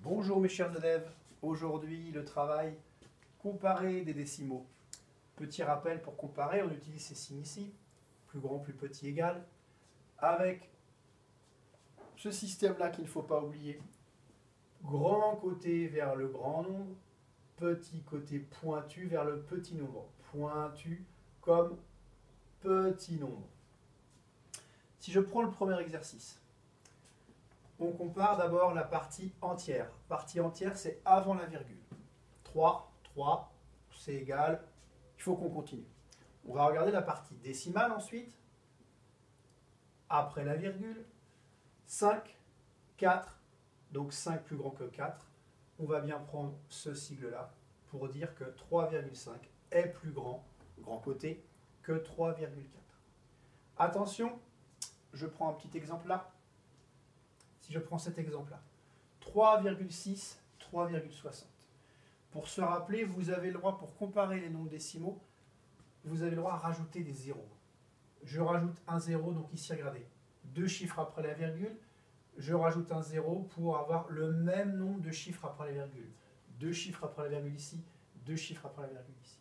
Bonjour mes chers élèves, aujourd'hui le travail comparer des décimaux. Petit rappel pour comparer, on utilise ces signes ici, plus grand, plus petit, égal, avec ce système-là qu'il ne faut pas oublier. Grand côté vers le grand nombre, petit côté pointu vers le petit nombre. Pointu comme petit nombre. Si je prends le premier exercice, on compare d'abord la partie entière. Partie entière, c'est avant la virgule. 3, c'est égal. Il faut qu'on continue. On va regarder la partie décimale ensuite. Après la virgule. 5, 4. Donc 5 plus grand que 4. On va bien prendre ce sigle-là pour dire que 3,5 est plus grand, grand côté, que 3,4. Attention, je prends un petit exemple là. Si je prends cet exemple-là, 3,6, 3,60. Pour se rappeler, vous avez le droit, pour comparer les nombres décimaux, vous avez le droit à rajouter des zéros. Je rajoute un zéro, donc ici, regardez, deux chiffres après la virgule. Je rajoute un zéro pour avoir le même nombre de chiffres après la virgule. Deux chiffres après la virgule ici, deux chiffres après la virgule ici.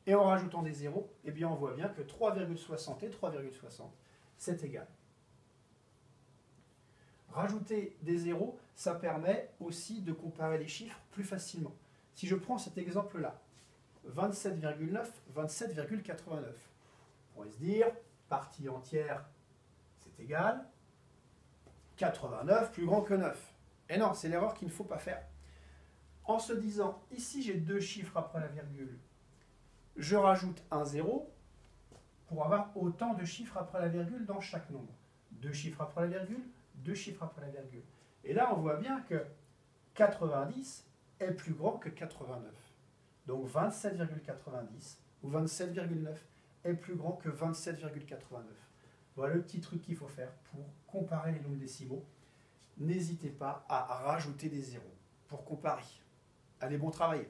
Et en rajoutant des zéros, eh bien, on voit bien que 3,60 et 3,60, c'est égal. Rajouter des zéros, ça permet aussi de comparer les chiffres plus facilement. Si je prends cet exemple-là, 27,9, 27,89. On pourrait se dire, partie entière, c'est égal. 89 plus grand que 9. Et non, c'est l'erreur qu'il ne faut pas faire. En se disant, ici j'ai deux chiffres après la virgule, je rajoute un zéro pour avoir autant de chiffres après la virgule dans chaque nombre. Deux chiffres après la virgule, deux chiffres après la virgule. Et là, on voit bien que 90 est plus grand que 89. Donc 27,90 ou 27,9 est plus grand que 27,89. Voilà le petit truc qu'il faut faire pour comparer les nombres décimaux. N'hésitez pas à rajouter des zéros pour comparer. Allez, bon travail!